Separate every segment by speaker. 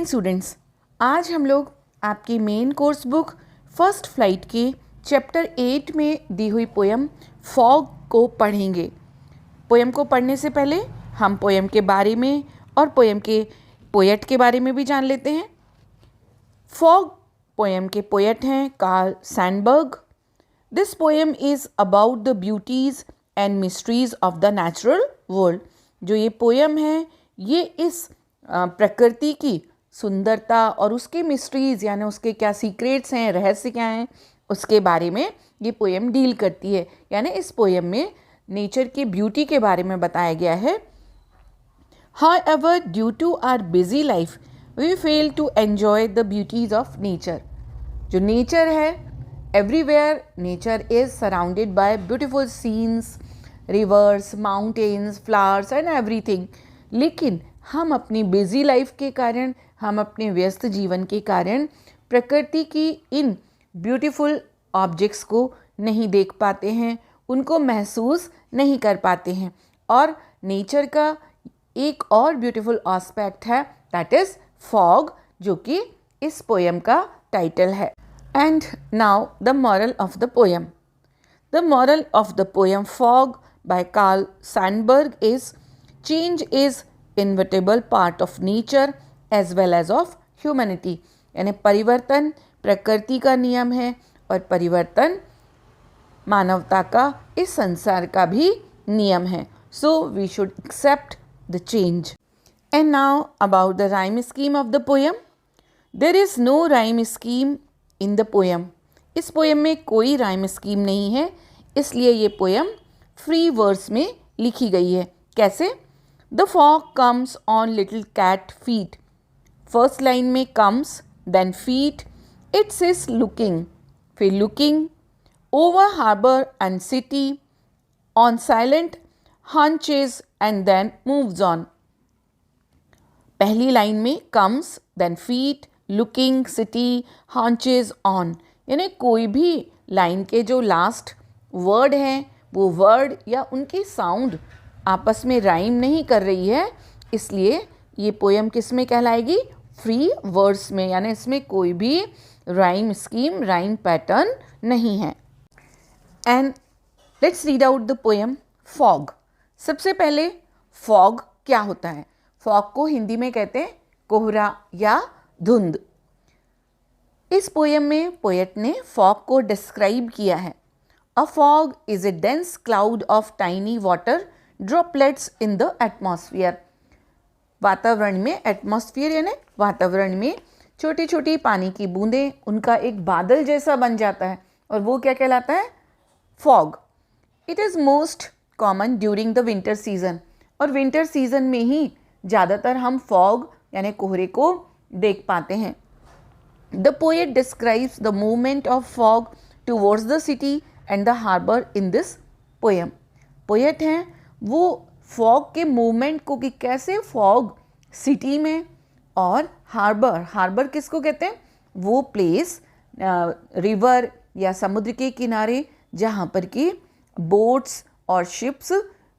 Speaker 1: Morning students, आज हम लोग आपकी main course book first flight के चैप्टर 8 में दी हुई पोयम फॉग को पढ़ेंगे। पोयम को पढ़ने से पहले हम पोयम के बारे में और पोयम के पोएट के बारे में भी जान लेते हैं। फॉग पोयम के पोएट हैं Karl Sandberg. This poem is about the beauties and mysteries of the natural world. जो ये पोयम है ये इस प्रकृति की सुंदरता और उसके मिस्ट्रीज़ यानी उसके क्या सीक्रेट्स हैं, रहस्य क्या हैं, उसके बारे में ये पोयम डील करती है। यानी इस पोयम में नेचर की ब्यूटी के बारे में बताया गया है। However, due to our busy life, we fail to enjoy the beauties of nature. जो नेचर है, everywhere nature is surrounded by beautiful scenes, rivers, mountains, flowers and everything. लेकिन हम अपनी बिजी लाइफ के कारण, हम अपने व्यस्त जीवन के कारण प्रकृति की इन ब्यूटीफुल ऑब्जेक्ट्स को नहीं देख पाते हैं, उनको महसूस नहीं कर पाते हैं। और नेचर का एक और ब्यूटीफुल एस्पेक्ट है, दैट इज़ फॉग, जो कि इस पोयम का टाइटल है। And now the moral of the poem. The moral of the poem fog by Carl Sandburg is change is inevitable part of nature as well as of humanity. यानी परिवर्तन प्रकृति का नियम है और परिवर्तन मानवता का, इस संसार का भी नियम है। So we should accept the change. And now about the rhyme scheme of the poem. There is no rhyme scheme in the poem. इस पोएम में कोई राइम स्कीम नहीं है, इसलिए ये पोएम फ्री वर्स में लिखी गई है। कैसे? The fog comes on little cat feet. First line में comes, then feet. It says looking, फिर looking over harbor and city, on silent hunches and then moves on. पहली लाइन में comes, then feet, looking, city, hunches on. यानी कोई भी line के जो last word हैं वो वर्ड या उनकी साउंड आपस में राइम नहीं कर रही है, इसलिए ये पोयम किस में कहलाएगी? फ्री वर्ड्स में। यानी इसमें कोई भी राइम स्कीम, राइम पैटर्न नहीं है। And let's read out the poem fog. सबसे पहले फॉग क्या होता है? फॉग को हिंदी में कहते हैं कोहरा या धुंध। इस पोयम में पोएट ने फॉग को डिस्क्राइब किया है। A fog is a dense cloud of tiny water droplets in the atmosphere. वातावरण में, एटमॉस्फेयर यानी वातावरण में छोटी छोटी पानी की बूंदें, उनका एक बादल जैसा बन जाता है और वो क्या कहलाता है? Fog. It is most common during the winter season. और विंटर सीजन में ही ज़्यादातर हम फॉग यानी कोहरे को देख पाते हैं। The poet describes the movement of fog towards the city and the harbour in this poem. Poet हैं वो फॉग के मूवमेंट को, कि कैसे फॉग सिटी में और हार्बर, हार्बर किसको कहते हैं? वो प्लेस रिवर या समुद्र के किनारे जहाँ पर कि बोट्स और शिप्स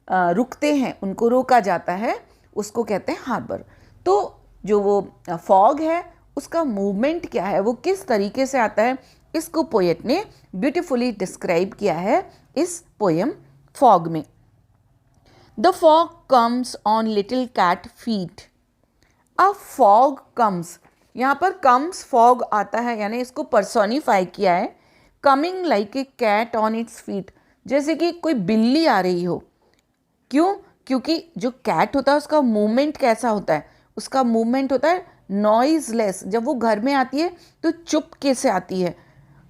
Speaker 1: रुकते हैं, उनको रोका जाता है, उसको कहते हैं हार्बर। तो जो वो फॉग है उसका मूवमेंट क्या है, वो किस तरीके से आता है, इसको पोएट ने ब्यूटीफुली डिस्क्राइब किया है इस पोएम फॉग में। The fog comes on little cat feet. A fog comes, यहाँ पर कम्स फॉग आता है, यानी इसको पर्सोनिफाई किया है। Coming like a cat on its feet, जैसे कि कोई बिल्ली आ रही हो। क्यों? क्योंकि जो कैट होता है उसका मूवमेंट कैसा होता है? उसका मूवमेंट होता है नॉइजलेस। जब वो घर में आती है तो चुपके से आती है।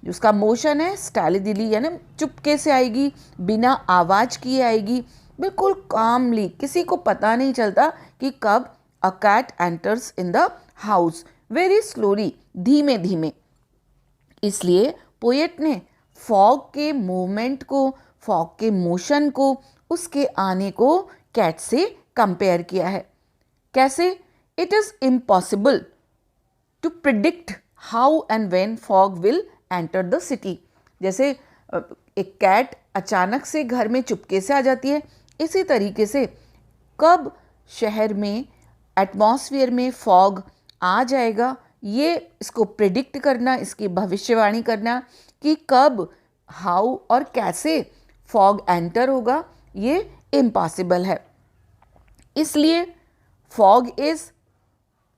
Speaker 1: उसका मोशन है स्टाइलिली, यानी चुपके से आएगी, बिना आवाज़ किए आएगी, बिल्कुल कामली। किसी को पता नहीं चलता कि कब a cat enters in the house, very slowly, धीमे धीमे। इसलिए पोएट ने फॉग के मूवमेंट को, फॉग के मोशन को, उसके आने को कैट से कंपेयर किया है। कैसे? It is impossible to predict how and when fog will enter the city. जैसे एक कैट अचानक से घर में चुपके से आ जाती है, इसी तरीके से कब शहर में एटमॉस्फेयर में फॉग आ जाएगा, ये इसको प्रिडिक्ट करना, इसकी भविष्यवाणी करना कि कब, हाउ और कैसे फॉग एंटर होगा, ये इम्पॉसिबल है। इसलिए फॉग इज,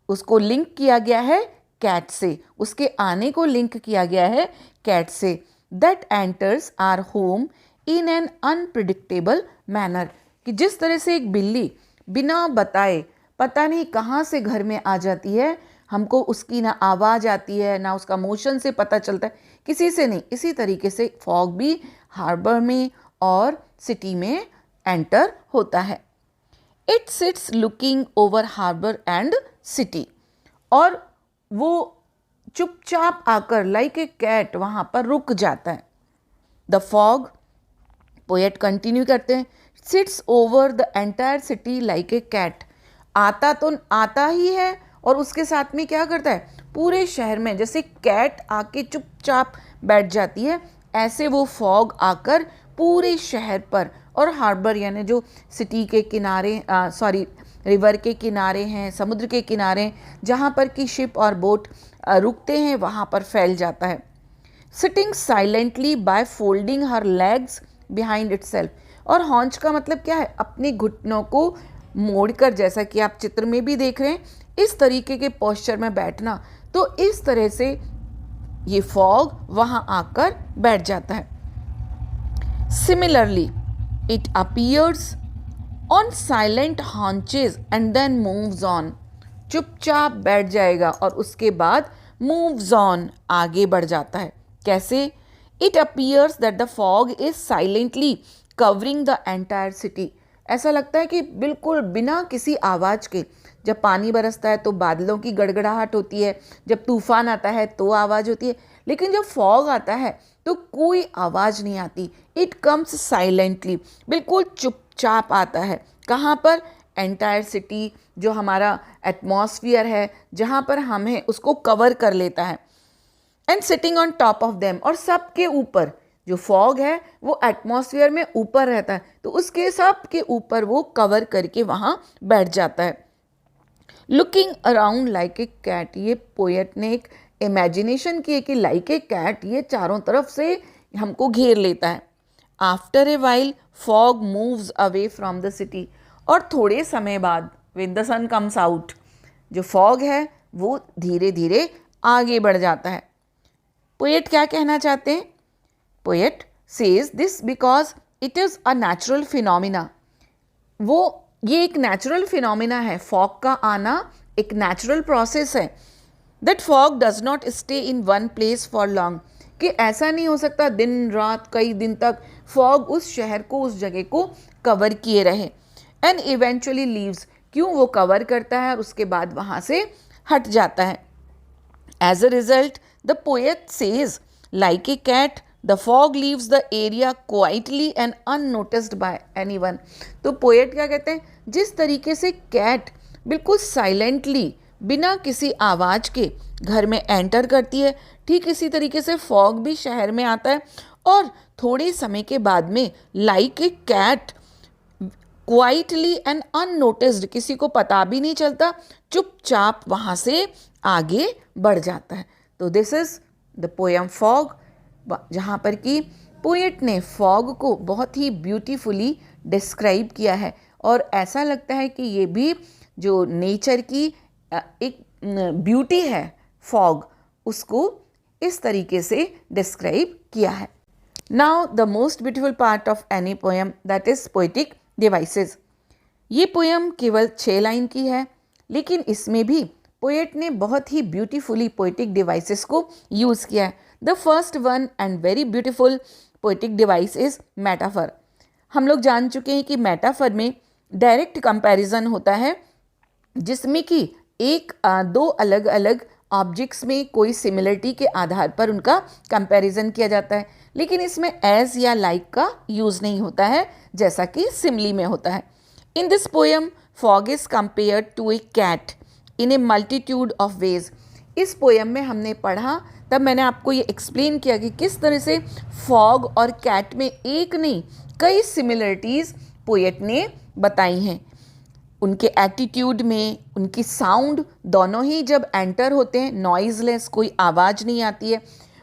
Speaker 1: उसको लिंक किया गया है कैट से, उसके आने को लिंक किया गया है कैट से। That enters our home in an unpredictable manner, कि जिस तरह से एक बिल्ली बिना बताए पता नहीं कहाँ से घर में आ जाती है, हमको उसकी ना आवाज़ आती है ना उसका मोशन से पता चलता है, किसी से नहीं, इसी तरीके से फॉग भी हार्बर में और सिटी में एंटर होता है। It sits looking over harbour and city, और वो चुपचाप आकर लाइक ए कैट वहाँ पर रुक जाता है। द फॉग, पोएट कंटिन्यू करते हैं, sits over the entire city like a cat, आता तो आता ही है और उसके साथ में क्या करता है, पूरे शहर में जैसे कैट आके चुपचाप बैठ जाती है, ऐसे वो फॉग आकर पूरे शहर पर और हार्बर यानी जो सिटी के किनारे, रिवर के किनारे हैं, समुद्र के किनारे जहाँ पर कि शिप और बोट रुकते हैं, वहाँ पर फैल जाता है। Sitting silently by folding her legs behind itself, और हॉन्च का मतलब क्या है, अपने घुटनों को मोड़कर, जैसा कि आप चित्र में भी देख रहे हैं, इस तरीके के पोस्चर में बैठना। तो इस तरह से ये फॉग वहाँ आकर बैठ जाता है। Similarly it appears on silent haunches and then moves on, चुपचाप बैठ जाएगा और उसके बाद मूव्स ऑन, आगे बढ़ जाता है। कैसे? It appears that the fog is silently covering the entire city, ऐसा लगता है कि बिल्कुल बिना किसी आवाज़ के, जब पानी बरसता है तो बादलों की गड़गड़ाहट होती है, जब तूफान आता है तो आवाज़ होती है, लेकिन जब फॉग आता है तो कोई आवाज़ नहीं आती। इट कम्स साइलेंटली, बिल्कुल चुपचाप आता है। कहाँ पर? एंटायर सिटी, जो हमारा एटमॉस्फियर है, जहाँ पर हमें उसको कवर कर लेता है। And sitting on top of them, और सबके ऊपर, जो फॉग है वो एटमॉस्फेयर में ऊपर रहता है, तो उसके सब के ऊपर वो कवर करके वहाँ बैठ जाता है। Looking around like a cat, ये पोएट ने एक इमेजिनेशन की है कि लाइक ए कैट ये चारों तरफ से हमको घेर लेता है। After a while fog moves away from the city, और थोड़े समय बाद when the sun comes out, जो फॉग है वो धीरे धीरे आगे बढ़ जाता है। पोएट क्या कहना चाहते हैं? Poet says this because it is a natural phenomena, ये एक नेचुरल फिनोमिना है, फॉग का आना एक नेचुरल प्रोसेस है। That fog does not stay in one place for long, कि ऐसा नहीं हो सकता दिन रात कई दिन तक फॉग उस शहर को, उस जगह को कवर किए रहे। एंड इवेंचुअली लीव्स, क्यों वो कवर करता है और उसके बाद वहाँ से हट जाता है। As a result the poet says like a cat the fog leaves the area quietly and unnoticed by anyone. तो पोएट क्या कहते हैं, जिस तरीके से कैट बिल्कुल साइलेंटली बिना किसी आवाज़ के घर में एंटर करती है, ठीक इसी तरीके से फॉग भी शहर में आता है और थोड़े समय के बाद में like a cat quietly and unnoticed, किसी को पता भी नहीं चलता, चुपचाप वहाँ से आगे बढ़ जाता है। तो this is the poem fog, जहाँ पर कि पोएट ने फॉग को बहुत ही ब्यूटीफुली डिस्क्राइब किया है, और ऐसा लगता है कि ये भी जो नेचर की एक ब्यूटी है फॉग, उसको इस तरीके से डिस्क्राइब किया है। Now the most beautiful part of any poem, that is poetic devices. ये पोएम केवल 6 लाइन की है, लेकिन इसमें भी पोएट ने बहुत ही ब्यूटीफुली पोएटिक डिवाइसेस को यूज़ किया है। The first one and very beautiful poetic device is metaphor. हम लोग जान चुके हैं कि मेटाफर में डायरेक्ट कंपैरिजन होता है, जिसमें कि दो अलग अलग ऑब्जेक्ट्स में कोई सिमिलरिटी के आधार पर उनका कंपैरिजन किया जाता है, लेकिन इसमें एज या लाइक का यूज़ नहीं होता है, जैसा कि सिमिली में होता है। In this poem fog is compared to a cat in a multitude of ways. इस पोएम में हमने पढ़ा, तब मैंने आपको ये एक्सप्लेन किया कि किस तरह से फॉग और कैट में एक नहीं कई सिमिलरिटीज़ पोएट ने बताई हैं। उनके एटीट्यूड में, उनकी साउंड दोनों ही जब एंटर होते हैं, नॉइजलेस, कोई आवाज़ नहीं आती है,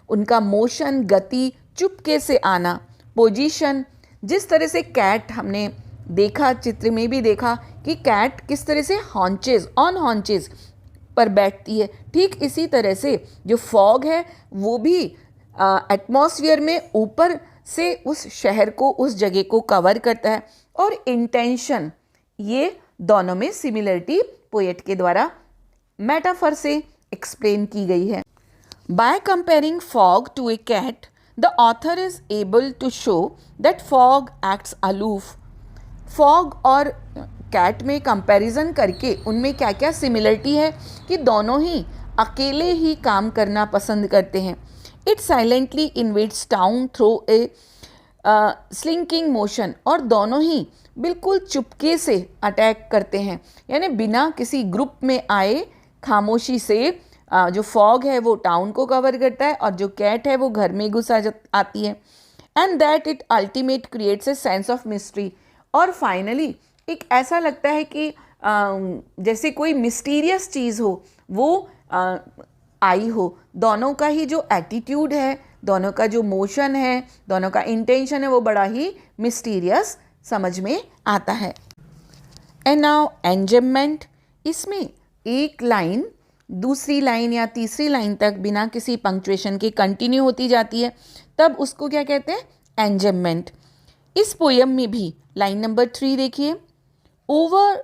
Speaker 1: उनका मोशन, गति, चुपके से आना, पोजीशन, जिस तरह से कैट हमने देखा, चित्र में भी देखा कि कैट किस तरह से हॉन्चेस, ऑन हॉन्चेस पर बैठती है, ठीक इसी तरह से जो फॉग है वो भी एटमॉस्फेयर में ऊपर से उस शहर को, उस जगह को कवर करता है। और इंटेंशन, ये दोनों में सिमिलरिटी पोएट के द्वारा मेटाफर से एक्सप्लेन की गई है। By comparing fog to a cat, the author is able to show that fog acts aloof. Fog और कैट में कंपैरिजन करके उनमें क्या क्या सिमिलरिटी है कि दोनों ही अकेले ही काम करना पसंद करते हैं। It silently invades town through a slinking motion, और दोनों ही बिल्कुल चुपके से अटैक करते हैं, यानी बिना किसी ग्रुप में आए खामोशी से। जो फॉग है वो टाउन को कवर करता है और जो कैट है वो घर में घुस आती है। And that it ultimate creates a sense of mystery, और फाइनली एक ऐसा लगता है कि जैसे कोई मिस्टीरियस चीज़ हो वो आई हो। दोनों का ही जो एटीट्यूड है, दोनों का जो मोशन है, दोनों का इंटेंशन है, वो बड़ा ही मिस्टीरियस समझ में आता है। एंड नाउ एंजमेंट, इसमें एक लाइन दूसरी लाइन या तीसरी लाइन तक बिना किसी पंक्चुएशन के कंटिन्यू होती जाती है, तब उसको क्या कहते हैं? एंजमेंट। इस पोयम में भी लाइन नंबर 3 देखिए, over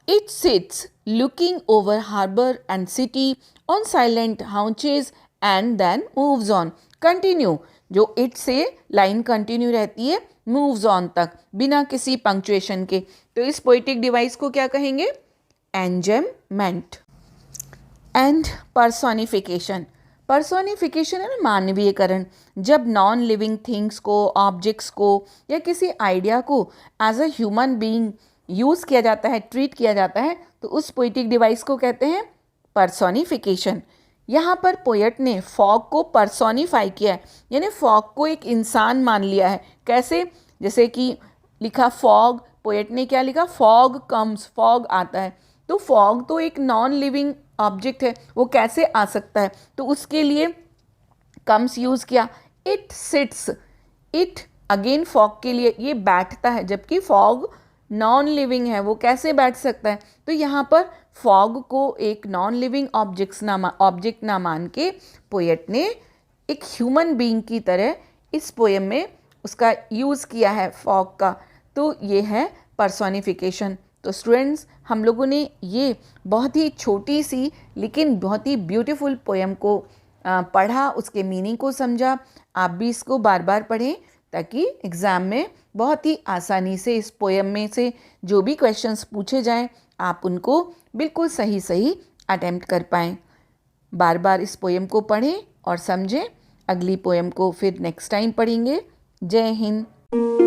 Speaker 1: it sits looking over harbour and city on silent haunches and then moves on. Continue, जो इट से लाइन कंटिन्यू रहती है मूव्स ऑन तक बिना किसी पंक्चुएशन के, तो इस पोइटिक डिवाइस को क्या कहेंगे? एंजमेंट। एंड पर्सोनिफिकेशन, पर्सोनिफिकेशन है ना मानवीयकरण। जब नॉन लिविंग थिंग्स को, ऑब्जेक्ट्स को या किसी आइडिया को as a human being use किया जाता है, ट्रीट किया जाता है, तो उस पोइटिक डिवाइस को कहते हैं पर्सोनिफिकेशन। यहाँ पर पोएट ने फॉग को पर्सोनिफाई किया है, यानी फॉग को एक इंसान मान लिया है। कैसे? जैसे कि लिखा फॉग, पोएट ने क्या लिखा? फॉग कम्स, फॉग आता है। तो फॉग तो एक नॉन लिविंग ऑब्जेक्ट है, वो कैसे आ सकता है? तो उसके लिए कम्स यूज़ किया। It sits, it again fog के लिए ये बैठता है, जबकि फॉग नॉन लिविंग है, वो कैसे बैठ सकता है? तो यहाँ पर फॉग को एक नॉन लिविंग ऑब्जेक्ट ना मान के पोएट ने एक ह्यूमन बीइंग की तरह इस पोएम में उसका यूज़ किया है फॉग का। तो ये है पर्सोनिफिकेशन। तो स्टूडेंट्स, हम लोगों ने ये बहुत ही छोटी सी लेकिन बहुत ही ब्यूटीफुल पोएम को पढ़ा, उसके मीनिंग को समझा। आप भी इसको बार बार पढ़ें ताकि एग्ज़ाम में बहुत ही आसानी से इस पोएम में से जो भी क्वेश्चंस पूछे जाएं आप उनको बिल्कुल सही सही अटेम्प्ट कर पाएँ। बार बार इस पोएम को पढ़ें और समझें। अगली पोएम को फिर नेक्स्ट टाइम पढ़ेंगे। जय हिंद।